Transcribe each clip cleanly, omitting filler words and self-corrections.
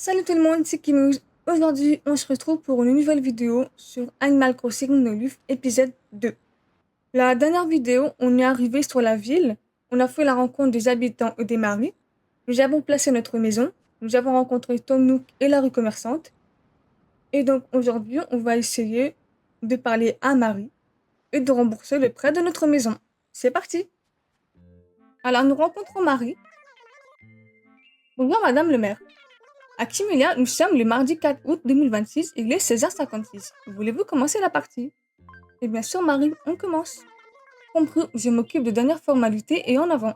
Salut tout le monde, c'est Kimuz. Aujourd'hui, on se retrouve pour une nouvelle vidéo sur Animal Crossing No Luv, épisode 2. La dernière vidéo, on est arrivé sur la ville, on a fait la rencontre des habitants et des maris, nous avons placé notre maison, nous avons rencontré Tom Nook et la rue commerçante, et donc aujourd'hui, on va essayer de parler à Marie et de rembourser le prêt de notre maison. C'est parti! Alors, nous rencontrons Marie. Bonjour Madame le maire. À Kimelia, nous sommes le mardi 4 août 2026, il est 16h56. Voulez-vous commencer la partie? Et bien sûr, Marie, on commence. Compris, je m'occupe de dernières formalités et en avant.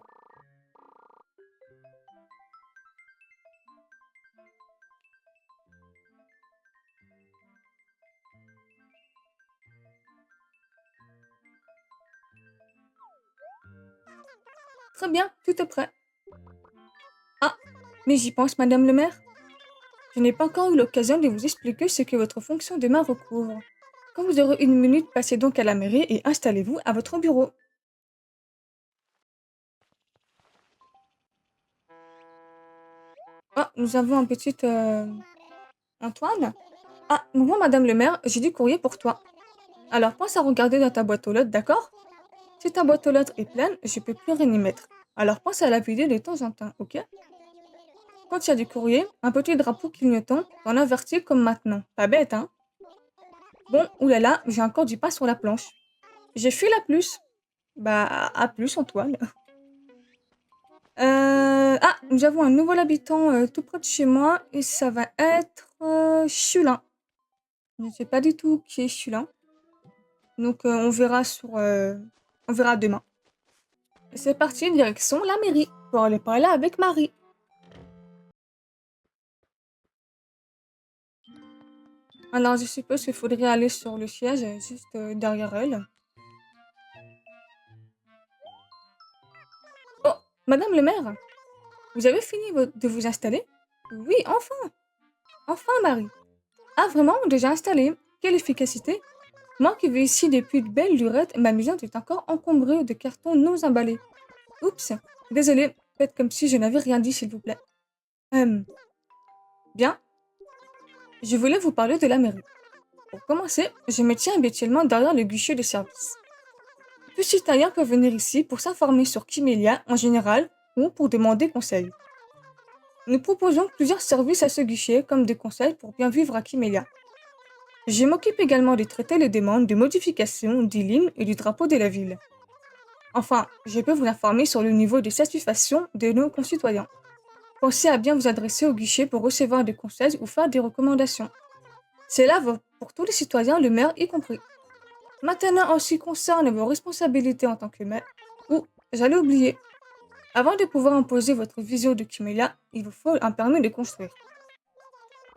Très bien, tout est prêt. Ah, mais j'y pense, Madame le maire. Je n'ai pas encore eu l'occasion de vous expliquer ce que votre fonction de maire recouvre. Quand vous aurez une minute, passez donc à la mairie et installez-vous à votre bureau. Ah, nous avons un petit Antoine. Ah, bonjour Madame le maire, j'ai du courrier pour toi. Alors pense à regarder dans ta boîte aux lettres, d'accord? Si ta boîte aux lettres est pleine, je peux plus rien y mettre. Alors pense à la vider de temps en temps, ok? Quand il y a du courrier, un petit drapeau clignotant, t'en avertis comme maintenant. Pas bête, hein? Bon, oulala, j'ai encore du pain sur la planche. J'ai fui la plus. Bah, à plus, Antoine. Ah, nous avons un nouvel habitant tout près de chez moi et ça va être Chulin. Je ne sais pas du tout qui est Chulin. Donc on verra demain. Et c'est parti, direction la mairie pour aller parler avec Marie. Alors, je suppose qu'il faudrait aller sur le siège, juste derrière elle. Oh, Madame le maire, vous avez fini de vous installer? Oui, enfin! Enfin, Marie! Ah, vraiment, déjà installé? Quelle efficacité! Moi qui vis ici depuis de belles lurettes, ma maison est encore encombrée de cartons non emballés. Oups, désolée, faites comme si je n'avais rien dit, s'il vous plaît. Bien, je voulais vous parler de la mairie. Pour commencer, je me tiens habituellement derrière le guichet de service. Tout citoyen peut venir ici pour s'informer sur Kimelia en général ou pour demander conseil. Nous proposons plusieurs services à ce guichet comme des conseils pour bien vivre à Kimelia. Je m'occupe également de traiter les demandes de modification du l'hymne et du drapeau de la ville. Enfin, je peux vous informer sur le niveau de satisfaction de nos concitoyens. Pensez à bien vous adresser au guichet pour recevoir des conseils ou faire des recommandations. Cela vaut pour tous les citoyens, le maire y compris. Maintenant, en ce qui concerne vos responsabilités en tant que maire, ou, j'allais oublier, avant de pouvoir imposer votre vision de Kimelia, il vous faut un permis de construire.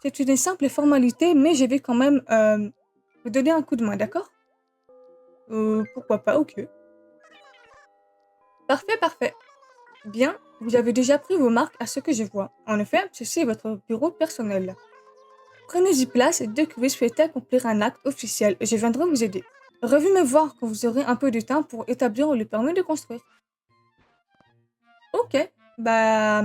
C'est une simple formalité, mais je vais quand même vous donner un coup de main, d'accord? Pourquoi pas, ok. Parfait, parfait. Bien, vous avez déjà pris vos marques à ce que je vois. En effet, ceci est votre bureau personnel. Prenez-y place dès que vous souhaitez accomplir un acte officiel et je viendrai vous aider. Revenez me voir quand vous aurez un peu de temps pour établir le permis de construire. Ok, bah...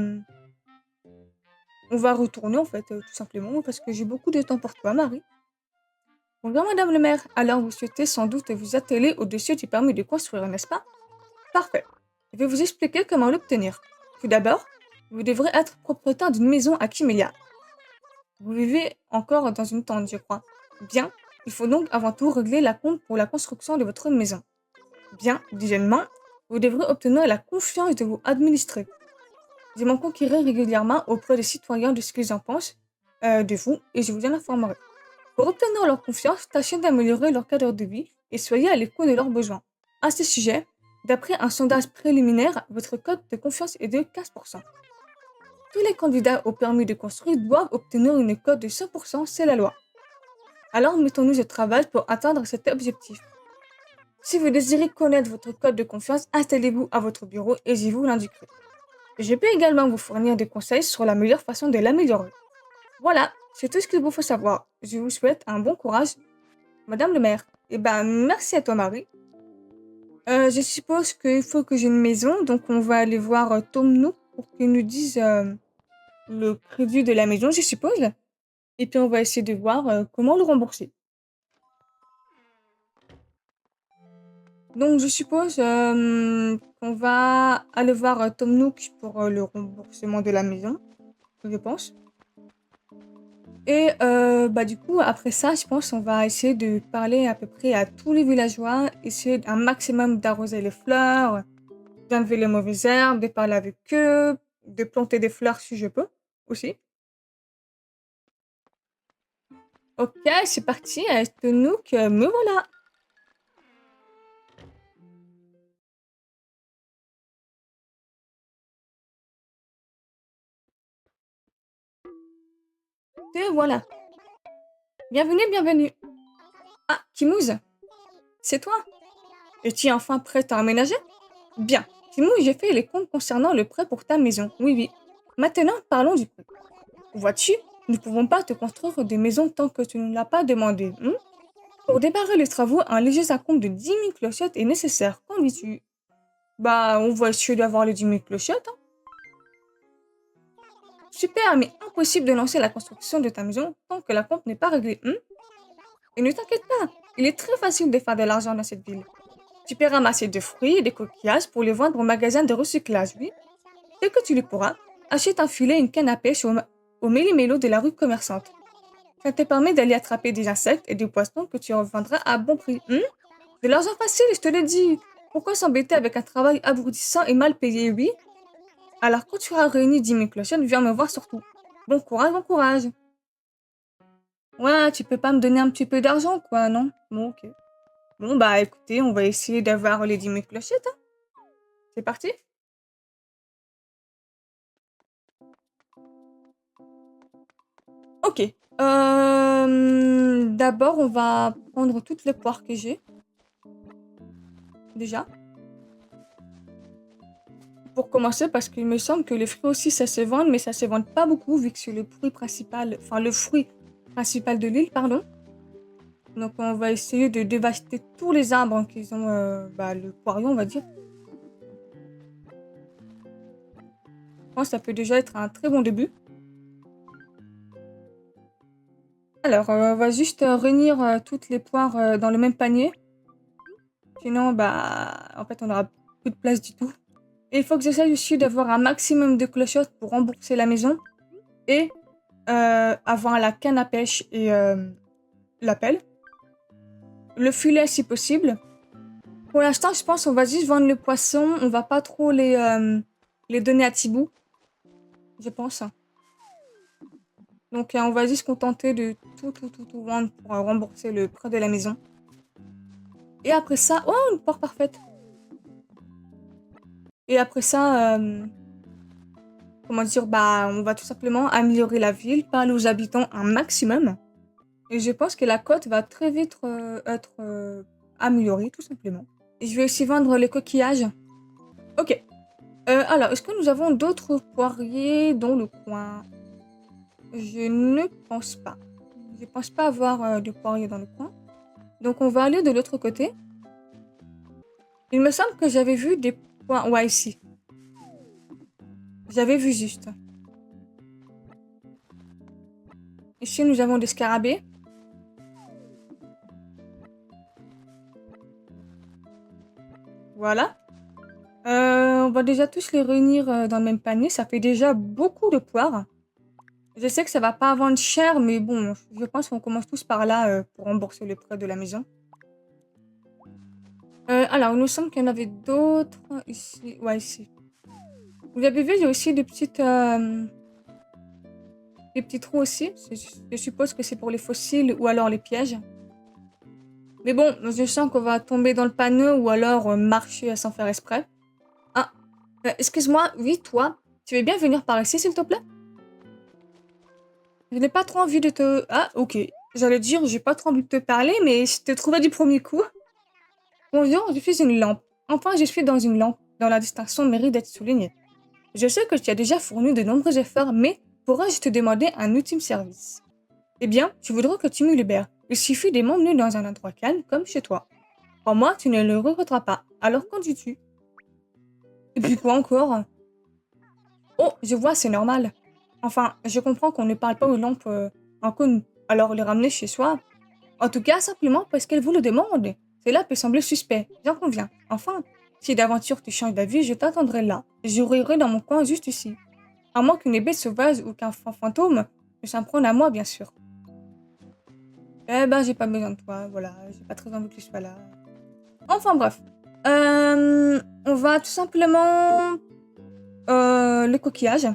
On va retourner en fait, tout simplement, parce que j'ai beaucoup de temps pour toi, Marie. Bonjour Madame le maire, alors vous souhaitez sans doute vous atteler au dossier du permis de construire, n'est-ce pas? Parfait. Je vais vous expliquer comment l'obtenir. Tout d'abord, vous devrez être propriétaire d'une maison à Kimelia. Vous vivez encore dans une tente, je crois. Bien, il faut donc avant tout régler la compte pour la construction de votre maison. Bien, deuxièmement, vous devrez obtenir la confiance de vos administrés. Je m'en conquérir régulièrement auprès des citoyens de ce qu'ils en pensent de vous et je vous en informerai. Pour obtenir leur confiance, tâchez d'améliorer leur cadre de vie et soyez à l'écoute de leurs besoins. À ce sujet, d'après un sondage préliminaire, votre code de confiance est de 15%. Tous les candidats au permis de construire doivent obtenir une cote de 100%, c'est la loi. Alors mettons-nous au travail pour atteindre cet objectif. Si vous désirez connaître votre code de confiance, installez-vous à votre bureau et je vous l'indiquerai. Je peux également vous fournir des conseils sur la meilleure façon de l'améliorer. Voilà, c'est tout ce qu'il vous faut savoir. Je vous souhaite un bon courage, Madame le maire. Eh ben, merci à toi, Marie. Je suppose qu'il faut que j'ai une maison, donc on va aller voir Tom Nook pour qu'il nous dise le crédit de la maison, je suppose. Et puis on va essayer de voir comment le rembourser. Donc je suppose qu'on va aller voir Tom Nook pour le remboursement de la maison, je pense. Et bah du coup, après ça, je pense qu'on va essayer de parler à peu près à tous les villageois, essayer un maximum d'arroser les fleurs, d'enlever les mauvaises herbes, de parler avec eux, de planter des fleurs si je peux aussi. Ok, c'est parti, Tom Nook, me voilà. Et voilà. Bienvenue, bienvenue. Ah, Kimouze, c'est toi? Es-tu enfin prête à emménager? Bien. Timou, j'ai fait les comptes concernant le prêt pour ta maison. Oui, oui. Maintenant, parlons du prix. Vois-tu, nous ne pouvons pas te construire des maisons tant que tu ne l'as pas demandé. Pour démarrer les travaux, un léger acompte de 10 000 clochettes est nécessaire. Qu'en dis-tu? Bah, on va essayer d'avoir les 10 000 clochettes. Hein. Super, mais impossible de lancer la construction de ta maison tant que la compte n'est pas réglée. Et ne t'inquiète pas, il est très facile de faire de l'argent dans cette ville. Tu peux ramasser des fruits et des coquillages pour les vendre au magasin de recyclage, oui. Dès que tu le pourras, achète un filet et une canne à pêche au méli-mélo de la rue commerçante. Ça te permet d'aller attraper des insectes et des poissons que tu revendras à bon prix. De l'argent facile, je te l'ai dit. Pourquoi s'embêter avec un travail abrutissant et mal payé, oui? Alors quand tu auras réuni 10 000 clochettes, viens me voir surtout. Bon courage, bon courage. Ouais, tu peux pas me donner un petit peu d'argent, quoi, non? Bon, ok. Bon, bah écoutez, on va essayer d'avoir les 10 000 clochettes. Hein. C'est parti? Ok. D'abord, on va prendre toutes les poires que j'ai. Déjà. Pour commencer, parce qu'il me semble que les fruits aussi, ça se vend, mais ça se vend pas beaucoup, vu que c'est le fruit principal, enfin le fruit principal de l'île, pardon. Donc on va essayer de dévaster tous les arbres qui ont le poirier, on va dire. Je pense que ça peut déjà être un très bon début. Alors, on va juste réunir toutes les poires dans le même panier. Sinon, bah, en fait, on n'aura plus de place du tout. Et il faut que j'essaie aussi d'avoir un maximum de clochettes pour rembourser la maison. Et avoir la canne à pêche et la pelle. Le filet si possible. Pour l'instant, je pense qu'on va juste vendre le poisson. On va pas trop les donner à Tibou. Je pense. Donc on va juste se contenter de tout vendre pour rembourser le prêt de la maison. Et après ça... Oh, une porte parfaite. Et après ça... comment dire, bah, on va tout simplement améliorer la ville, parler aux habitants un maximum. Et je pense que la côte va très vite être améliorée, tout simplement. Et je vais aussi vendre les coquillages. Ok. Alors, est-ce que nous avons d'autres poiriers dans le coin? Je ne pense pas. Je pense pas avoir de poiriers dans le coin. Donc, on va aller de l'autre côté. Il me semble que j'avais vu des poires... Ouais, ici. J'avais vu juste. Ici, nous avons des scarabées. Voilà. On va déjà tous les réunir dans le même panier. Ça fait déjà beaucoup de poires. Je sais que ça va pas vendre cher, mais bon, je pense qu'on commence tous par là pour rembourser le prêt de la maison. Alors, il nous semble qu'il y en avait d'autres ici. Ouais, ici. Vous avez vu, il y a aussi des petits trous aussi. Je suppose que c'est pour les fossiles ou alors les pièges. Mais bon, je sens qu'on va tomber dans le panneau ou alors marcher sans faire exprès. Ah, excuse-moi, oui, toi, tu veux bien venir par ici, s'il te plaît? Je n'ai pas trop envie de te... Ah, ok. J'allais dire, j'ai pas trop envie de te parler, mais je te trouvais du premier coup. Bonjour, je suis une lampe. Enfin, je suis dans une lampe, dont la distinction mérite d'être soulignée. Je sais que tu as déjà fourni de nombreux efforts, mais pourrais-je te demander un ultime service? Eh bien, je voudrais que tu me libères. Il suffit de m'emmener dans un endroit calme, comme chez toi. Pour moi, tu ne le regretteras pas. Alors, qu'en dis-tu? Et puis quoi encore? Oh, je vois, c'est normal. Enfin, je comprends qu'on ne parle pas aux lampes inconnues, alors les ramener chez soi. En tout cas, simplement parce qu'elle vous le demande. Cela peut sembler suspect, j'en conviens. Enfin, si d'aventure tu changes d'avis, je t'attendrai là. Je rouillerai dans mon coin juste ici. À moins qu'une bête sauvage ou qu'un fantôme ne s'en prenne à moi, bien sûr. Eh ben, j'ai pas besoin de toi, voilà. J'ai pas très envie que tu sois là. Enfin, bref. On va tout simplement... les coquillages.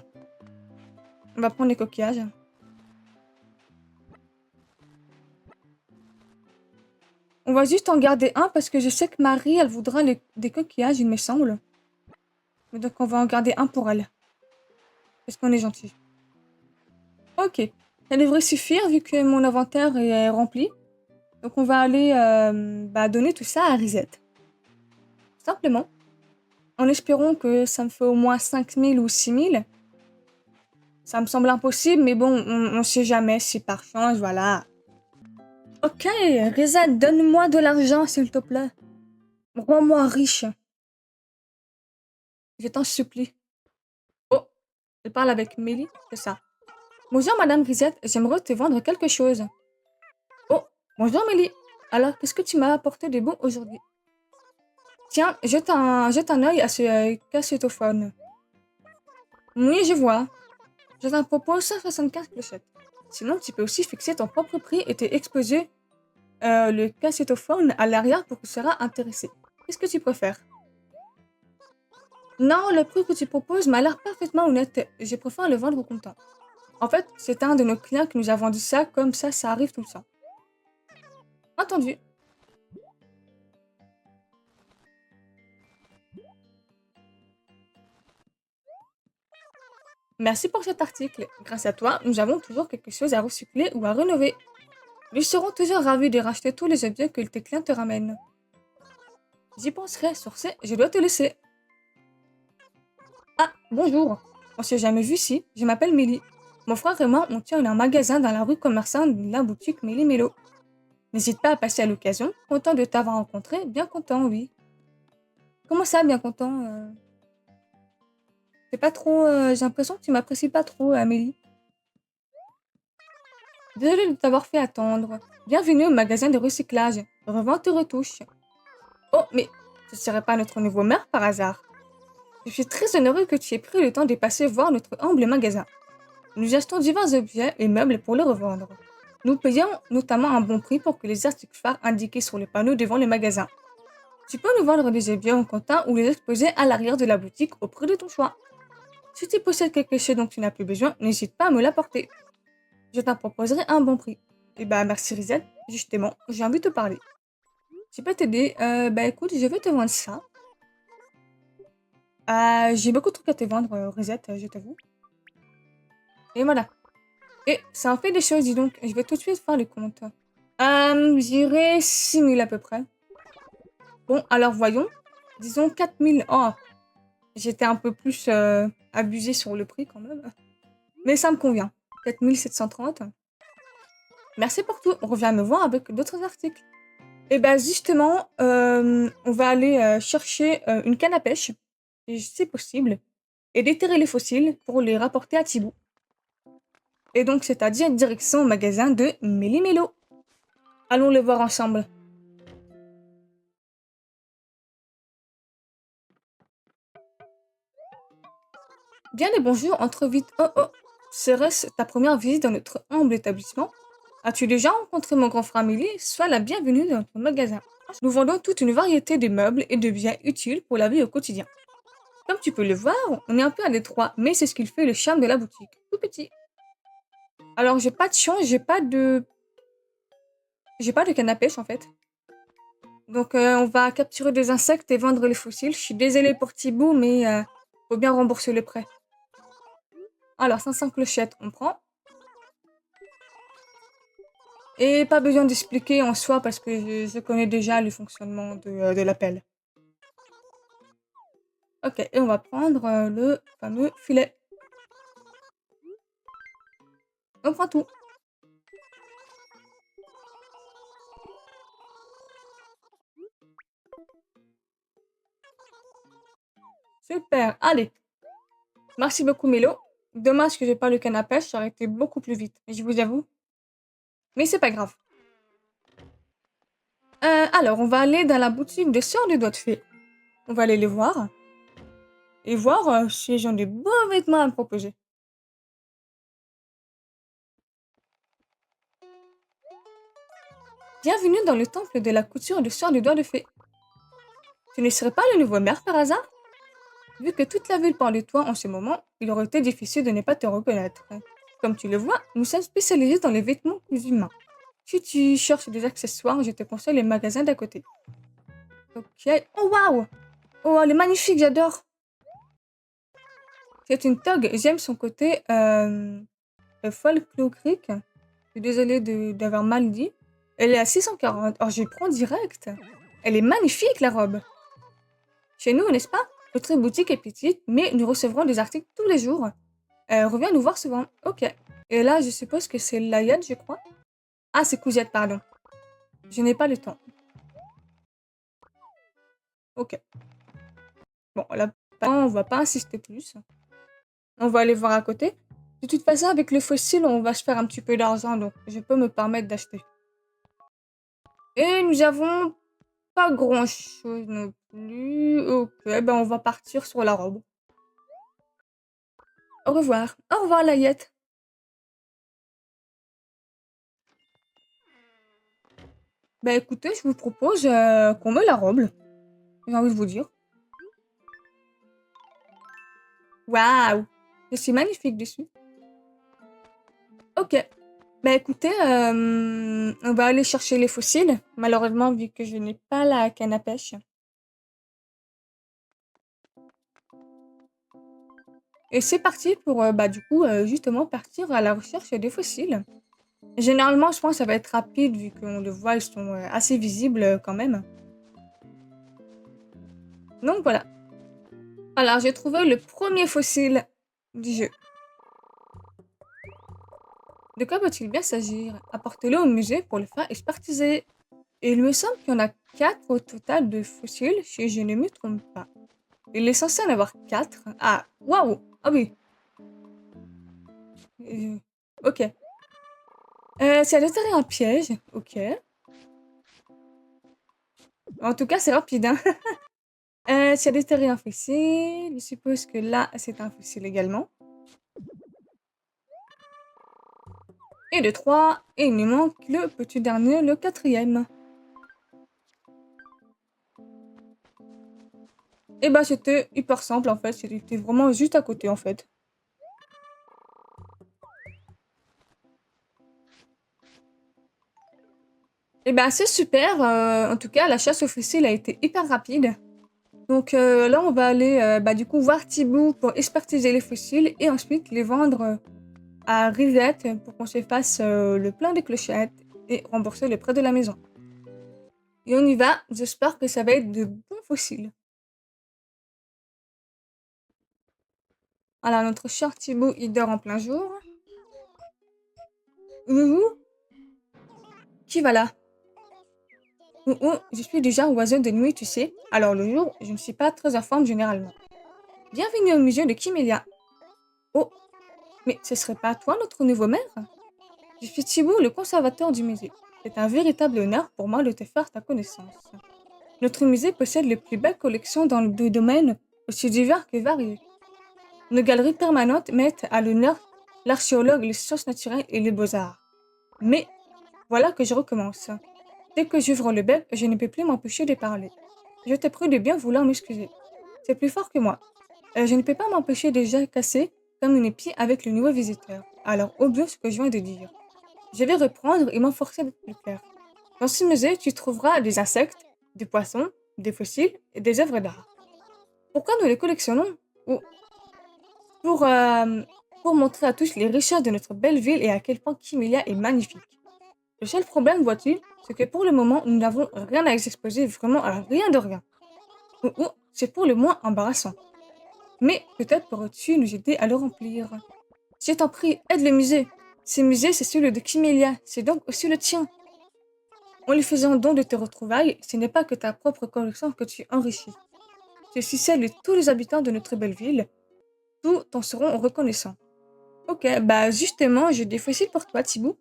On va prendre les coquillages. On va juste en garder un parce que je sais que Marie, elle voudra des coquillages, il me semble. Mais donc, on va en garder un pour elle. Parce qu'on est gentil. Ok. Ça devrait suffire vu que mon inventaire est rempli. Donc, on va aller donner tout ça à Risette. Simplement. En espérant que ça me fait au moins 5000 ou 6000. Ça me semble impossible, mais bon, on sait jamais si par chance, voilà. Ok, Risette, donne-moi de l'argent, s'il te plaît. Rends-moi riche. Je t'en supplie. Oh, je parle avec Mélie, c'est ça. Bonjour, Madame Grisette, j'aimerais te vendre quelque chose. Oh, bonjour, Mélie. Alors, qu'est-ce que tu m'as apporté de bon aujourd'hui? Tiens, jette un œil à ce cassettophone. Oui, je vois. Je t'en propose 175 clochettes. Sinon, tu peux aussi fixer ton propre prix et te exposer le cassettophone à l'arrière pour que tu seras intéressé. Qu'est-ce que tu préfères? Non, le prix que tu proposes m'a l'air parfaitement honnête. Je préfère le vendre au comptant. En fait, c'est un de nos clients qui nous a vendu ça, comme ça arrive tout le temps. Entendu. Merci pour cet article. Grâce à toi, nous avons toujours quelque chose à recycler ou à rénover. Nous serons toujours ravis de racheter tous les objets que tes clients te ramènent. J'y penserai, sur ce, je dois te laisser. Ah, bonjour. On s'est jamais vu ici, je m'appelle Mélie. Mon frère et moi, on tient un magasin dans la rue commerçante de la boutique Mélie Mélo. N'hésite pas à passer à l'occasion, content de t'avoir rencontré, bien content, oui. Comment ça, bien content C'est pas trop... j'ai l'impression que tu m'apprécies pas trop, Amélie. Désolée de t'avoir fait attendre. Bienvenue au magasin de recyclage. Revente et retouche. Oh, mais ce serait pas notre nouveau maire par hasard? Je suis très honorée que tu aies pris le temps de passer voir notre humble magasin. Nous achetons divers objets et meubles pour les revendre. Nous payons notamment un bon prix pour que les articles phares indiqués sur les panneaux devant le magasin. Tu peux nous vendre des objets en comptant ou les exposer à l'arrière de la boutique au prix de ton choix. Si tu possèdes quelque chose dont tu n'as plus besoin, n'hésite pas à me l'apporter. Je t'en proposerai un bon prix. Eh bah merci Rizette, justement, j'ai envie de te parler. Je peux t'aider. Écoute, je vais te vendre ça. J'ai beaucoup de trucs à te vendre, Rizette, je t'avoue. Et voilà. Et ça en fait des choses, dis donc. Je vais tout de suite faire le compte. J'irai 6000 à peu près. Bon, alors voyons. Disons 4000. Oh, j'étais un peu plus abusée sur le prix quand même. Mais ça me convient. 4730. Merci pour tout. Reviens me voir avec d'autres articles. Et ben justement, on va aller chercher une canne à pêche, si c'est possible, et déterrer les fossiles pour les rapporter à Thibaut. Et donc, c'est-à-dire direction au magasin de Méli-Mélo. Allons les voir ensemble. Bien les bonjours, entre vite. Oh oh, serait-ce ta première visite dans notre humble établissement? As-tu déjà rencontré mon grand frère Méli? Sois la bienvenue dans notre magasin. Nous vendons toute une variété de meubles et de biens utiles pour la vie au quotidien. Comme tu peux le voir, on est un peu à l'étroit, mais c'est ce qui fait le charme de la boutique. Tout petit. Alors, j'ai pas de chance, j'ai pas de canne à pêche en fait. Donc, on va capturer des insectes et vendre les fossiles. Je suis désolée pour Thibaut, mais faut bien rembourser le prêt. Alors, 500 clochettes, on prend. Et pas besoin d'expliquer en soi parce que je connais déjà le fonctionnement de l'appel. Ok, et on va prendre le fameux filet. On prend tout. Super, allez. Merci beaucoup, Mélo. Dommage que j'ai pas le canne à pêche, ça aurait été beaucoup plus vite, je vous avoue. Mais c'est pas grave. Alors, on va aller dans la boutique des sœurs des doigts de fée. On va aller les voir et voir si elles ont des beaux vêtements à me proposer. Bienvenue dans le temple de la couture des sœurs des doigts de fée. Tu ne serais pas le nouveau maire par hasard? Vu que toute la ville parle de toi en ce moment, il aurait été difficile de ne pas te reconnaître. Comme tu le vois, nous sommes spécialisés dans les vêtements humains. Si tu cherches des accessoires, je te conseille les magasins d'à côté. Ok. Oh waouh! Oh, elle est magnifique, j'adore! C'est une togue, j'aime son côté folklorique. Je suis désolée d'avoir mal dit. Elle est à 640. Oh, je prends direct. Elle est magnifique, la robe. Chez nous, n'est-ce pas? Notre boutique est petite, mais nous recevrons des articles tous les jours. Reviens nous voir souvent. Ok. Et là, je suppose que c'est Layette, je crois. Ah, c'est Cousette, pardon. Je n'ai pas le temps. Ok. Bon, là, on va pas insister plus. On va aller voir à côté. De toute façon, avec le fossile, on va se faire un petit peu d'argent, donc je peux me permettre d'acheter. Et nous avons pas grand-chose non plus. Ok, ben on va partir sur la robe. Au revoir. Au revoir, Layette. Ben écoutez, je vous propose qu'on me la robe. J'ai envie de vous dire. Waouh! Je suis magnifique dessus. Ok. Bah écoutez, on va aller chercher les fossiles. Malheureusement, vu que je n'ai pas la canne à pêche. Et c'est parti pour, bah du coup, justement partir à la recherche des fossiles. Généralement, je pense que ça va être rapide vu qu'on le voit, ils sont assez visibles quand même. Donc voilà. Alors, j'ai trouvé le premier fossile du jeu. De quoi peut-il bien s'agir? Apportez-le au musée pour le faire expertiser. Et il me semble qu'il y en a 4 au total de fossiles, si je ne me trompe pas. Il est censé en avoir 4. Ah, waouh! Ah oui. Ok. C'est à déterrer un piège. Ok. En tout cas, c'est rapide, hein. C'est à déterrer un fossile. Je suppose que là, c'est un fossile également. Et de 3. Et il nous manque le petit dernier, le 4e. Et bah, c'était hyper simple en fait. C'était vraiment juste à côté en fait. Et bah, c'est super. En tout cas, la chasse aux fossiles a été hyper rapide. Donc là, on va aller bah, du coup voir Thibaut pour expertiser les fossiles et ensuite les vendre à Risette pour qu'on se fasse le plein des clochettes et rembourser les prêts de la maison. Et on y va. J'espère que ça va être de bons fossiles. Alors, notre cher Thibaut, il dort en plein jour. Ouhou, qui va là? Ouhou, je suis déjà un oiseau de nuit, tu sais. Alors, le jour, je ne suis pas très en forme généralement. Bienvenue au musée de Kimélia. Oh, mais ce serait pas toi notre nouveau maire? Je suis Thibaut, le conservateur du musée. C'est un véritable honneur pour moi de te faire ta connaissance. Notre musée possède les plus belles collections dans le domaine aussi divers que variés. Nos galeries permanentes mettent à l'honneur l'archéologue, les sciences naturelles et les beaux-arts. Mais voilà que je recommence. Dès que j'ouvre le bec, je ne peux plus m'empêcher de parler. Je te prie de bien vouloir m'excuser. C'est plus fort que moi. Je ne peux pas m'empêcher de jacasser comme une épée avec le nouveau visiteur. Alors, oublie ce que je viens de dire. Je vais reprendre et m'enforcer d'être plus clair. Dans ce musée, tu trouveras des insectes, des poissons, des fossiles et des œuvres d'art. Pourquoi nous les collectionnons? Ou pour, euh, pour montrer à tous les richesses de notre belle ville et à quel point Kimelia est magnifique. Le seul problème, vois-tu, c'est que pour le moment, nous n'avons rien à exposer, vraiment rien de rien. Ou c'est pour le moins embarrassant. Mais peut-être pourrais-tu nous aider à le remplir. Je t'en prie, aide le musée. Ce musée, c'est celui de Kimelia, c'est donc aussi le tien. En lui faisant don de tes retrouvailles, ce n'est pas que ta propre collection que tu enrichis. C'est aussi celle de tous les habitants de notre belle ville. Tous t'en seront reconnaissants. Ok, bah justement, j'ai des fossiles pour toi, Thibaut.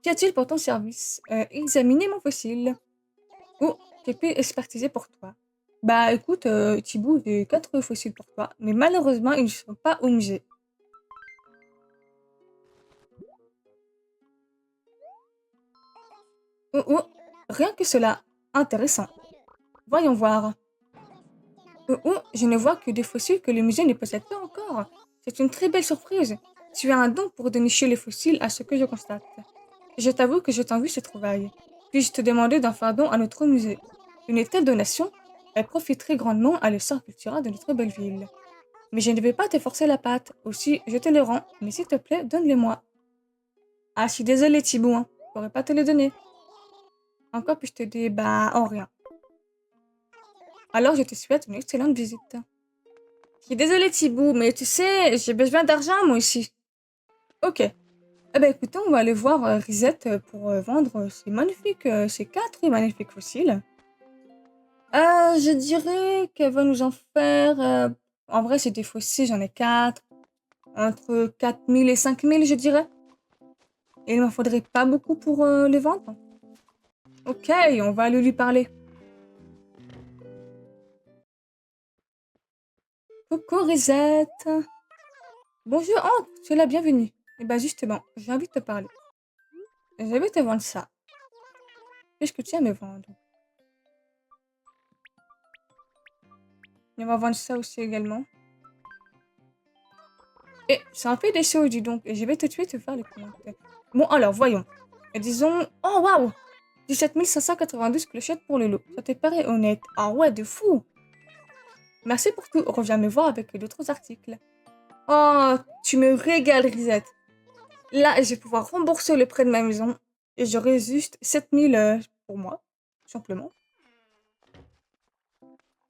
Qu'y a-t-il pour ton service? Examiner mon fossile. Oh, j'ai pu expertiser pour toi. Bah écoute, Thibaut, j'ai 4 fossiles pour toi, mais malheureusement, ils ne sont pas au musée. Oh, oh, rien que cela. Intéressant. Voyons voir. Oh, oh, je ne vois que des fossiles que le musée ne possède pas encore. C'est une très belle surprise. Tu as un don pour dénicher les fossiles à ce que je constate. Je t'avoue que je t'envie ce trouvail. Puis-je te demander d'en faire don à notre musée? Une telle donation, elle profiterait grandement à l'essor culturel de notre belle ville. Mais je ne vais pas te forcer la patte. Aussi, je te les rends. Mais s'il te plaît, donne-les-moi. Ah, je suis désolée, Thibaut, hein. Je pourrais pas te les donner. Encore puis-je te dis, bah, en rien. Alors, je te souhaite une excellente visite. Je suis désolée, Thibaut, mais tu sais, j'ai besoin d'argent, moi aussi. Ok. Eh ben, écoutez, on va aller voir Risette pour vendre ces 4 magnifiques fossiles. Je dirais qu'elle va nous en faire... en vrai, c'est des fossiles, j'en ai 4. Entre 4000 et 5000, je dirais. Et il m'en faudrait pas beaucoup pour les vendre. Ok, on va aller lui parler. Coucou Risette. Bonjour, oh, tu es la bienvenue. Eh ben justement, j'ai envie de te parler. Je vais te vendre ça. Qu'est-ce que tu aimes me vendre? On va vendre ça aussi également. Et c'est un peu des choses, dis donc. Et je vais tout de suite te faire les commentaires. Bon, alors, voyons. Et disons... Oh, waouh! 17 592 clochettes pour le lot. Ça te paraît honnête? Ah ouais, de fou! Merci pour tout. Reviens me voir avec d'autres articles. Oh, tu me régales, Risette. Là, je vais pouvoir rembourser le prêt de ma maison. Et j'aurai juste 7000 pour moi, tout simplement.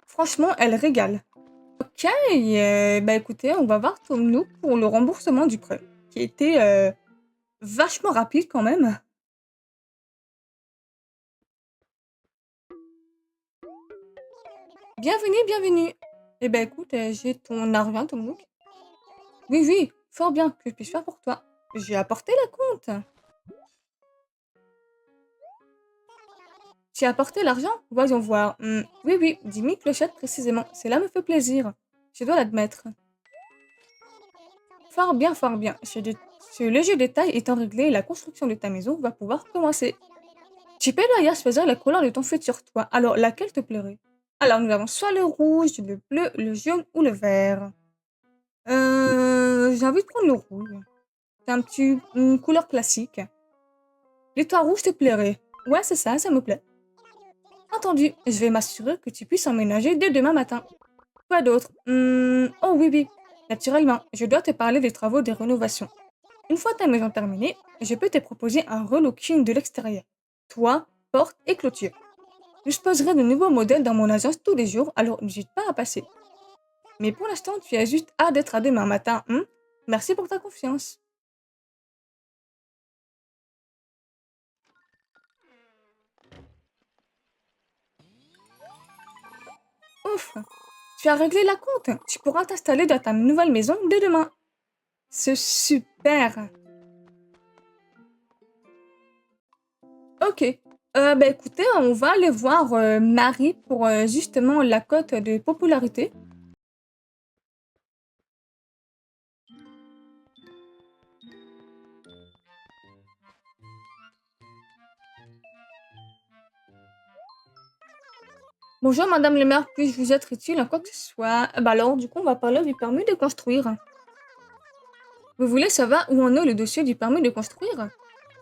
Franchement, elle régale. Ok, bah écoutez, on va voir nous pour le remboursement du prêt, qui était vachement rapide quand même. Bienvenue, bienvenue. Eh ben écoute, j'ai ton argent, ton look. Oui, oui, fort bien, que puis-je faire pour toi? J'ai apporté la compte. Tu as apporté l'argent? Voyons voir. Oui, oui, 10 000 clochettes précisément. Cela me fait plaisir. Je dois l'admettre. Fort bien, fort bien. Ce léger détail étant réglé, la construction de ta maison va pouvoir commencer. Tu peux d'ailleurs choisir la couleur de ton futur toit. Alors, laquelle te plairait? Alors, nous avons soit le rouge, le bleu, le jaune ou le vert. J'ai envie de prendre le rouge. C'est une couleur classique. Les toits rouges te plairaient? Ouais, c'est ça me plaît. Entendu, je vais m'assurer que tu puisses emménager dès demain matin. Quoi d'autre? Oh oui, oui. Naturellement, je dois te parler des travaux de rénovation. Une fois ta maison terminée, je peux te proposer un relooking de l'extérieur. Toit, porte et clôture. Je poserai de nouveaux modèles dans mon agence tous les jours, alors n'hésite pas à passer. Mais pour l'instant, tu as juste hâte d'être à demain matin, hein? Merci pour ta confiance. Ouf, tu as réglé la compte. Tu pourras t'installer dans ta nouvelle maison dès demain. C'est super. Ok. Bah écoutez, on va aller voir Marie pour justement la cote de popularité. Bonjour Madame le maire, puis-je vous être utile en quoi que ce soit? Bah alors, du coup, on va parler du permis de construire. Vous voulez savoir où en est le dossier du permis de construire?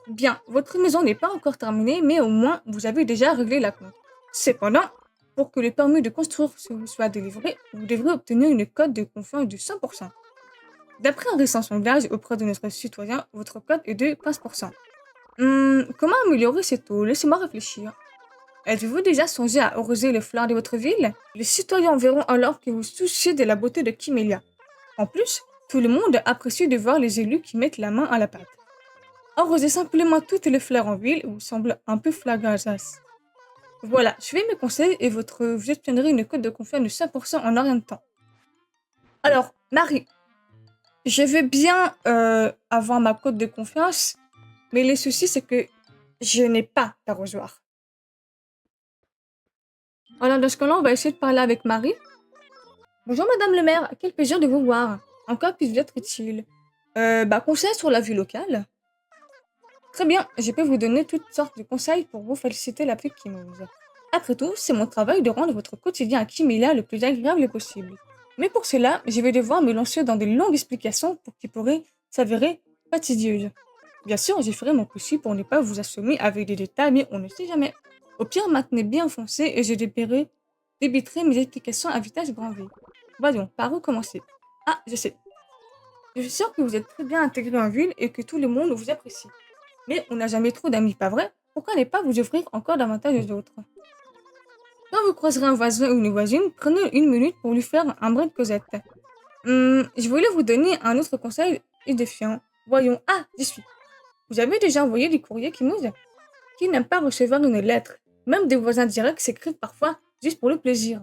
Bien, votre maison n'est pas encore terminée, mais au moins, vous avez déjà réglé la compte. Cependant, pour que le permis de construire vous soit délivré, vous devrez obtenir une cote de confiance de 100%. D'après un récent sondage auprès de notre citoyen, votre cote est de 15%. Comment améliorer ce taux? Laissez-moi réfléchir. Avez-vous déjà songé à arroser les fleurs de votre ville? Les citoyens verront alors que vous souciez de la beauté de Kimélia. En plus, tout le monde apprécie de voir les élus qui mettent la main à la pâte. Arrosez simplement toutes les fleurs en ville vous semble un peu flagrantas. Voilà, suivez mes conseils et vous obtiendrez une cote de confiance de 5% en un rien de temps. Alors, Marie, Je veux bien avoir ma cote de confiance, mais le souci, c'est que je n'ai pas d'arrosoir. Alors, dans ce cas-là, on va essayer de parler avec Marie. Bonjour, Madame le maire, quel plaisir de vous voir. En quoi puis-je vous être utile? Conseil sur la vie locale. Très bien, je peux vous donner toutes sortes de conseils pour vous faciliter la vie quinoise. Après tout, c'est mon travail de rendre votre quotidien à Kimila le plus agréable possible. Mais pour cela, je vais devoir me lancer dans de longues explications pour qui pourraient s'avérer fastidieuses. Bien sûr, je ferai mon possible pour ne pas vous assommer avec des détails, mais on ne sait jamais. Au pire, maintenez bien enfoncé et je débiterai mes explications à vitesse grand V. Voyons, par où commencer? Ah, je sais. Je suis sûre que vous êtes très bien intégré en ville et que tout le monde vous apprécie. Mais on n'a jamais trop d'amis, pas vrai? Pourquoi ne pas vous offrir encore davantage aux autres? Quand vous croiserez un voisin ou une voisine, prenez une minute pour lui faire un brin de causette. Je voulais vous donner un autre conseil édifiant. Voyons, ah, j'y suis. Vous avez déjà envoyé des courriers qui n'aiment pas recevoir une lettre. Même des voisins directs s'écrivent parfois juste pour le plaisir.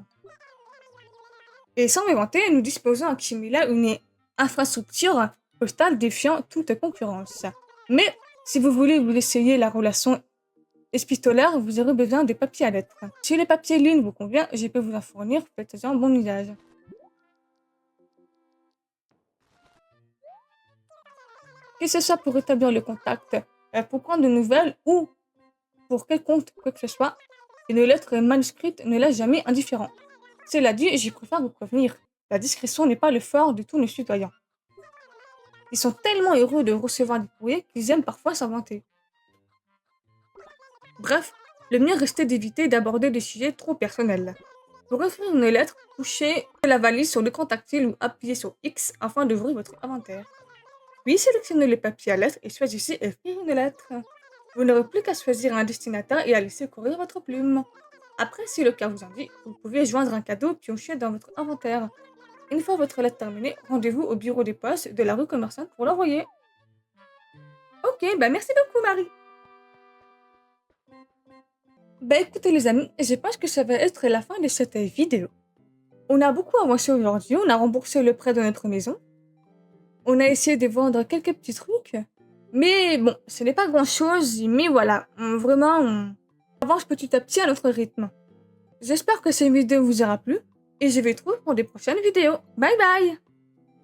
Et sans m'inventer, nous disposons à Kimila une infrastructure postale défiant toute concurrence. Mais si vous voulez vous essayer la relation épistolaire, vous aurez besoin de papiers à lettres. Si les papiers ligne vous convient, je peux vous en fournir, faites-en bon usage. Que ce soit pour établir le contact, pour prendre de nouvelles ou pour quelconque quoi que ce soit, une lettre manuscrite ne laisse jamais indifférent. Cela dit, j'y préfère vous prévenir. La discrétion n'est pas le fort de tous nos citoyens. Ils sont tellement heureux de recevoir des courriers qu'ils aiment parfois s'inventer. Bref, le mieux restait d'éviter d'aborder des sujets trop personnels. Pour écrire une lettre, touchez la valise sur l'écran tactile ou appuyez sur X afin d'ouvrir votre inventaire. Puis sélectionnez le papier à lettres et choisissez écrire une lettre. Vous n'aurez plus qu'à choisir un destinataire et à laisser courir votre plume. Après, si le cas vous en dit, vous pouvez joindre un cadeau pioché dans votre inventaire. Une fois votre lettre terminée, rendez-vous au bureau des postes de la rue commerçante pour l'envoyer. Ok, merci beaucoup Marie. Écoutez les amis, je pense que ça va être la fin de cette vidéo. On a beaucoup avancé aujourd'hui, on a remboursé le prêt de notre maison. On a essayé de vendre quelques petits trucs. Mais bon, ce n'est pas grand chose, mais voilà, on avance petit à petit à notre rythme. J'espère que cette vidéo vous aura plu, et je vais vous retrouver pour des prochaines vidéos. Bye bye!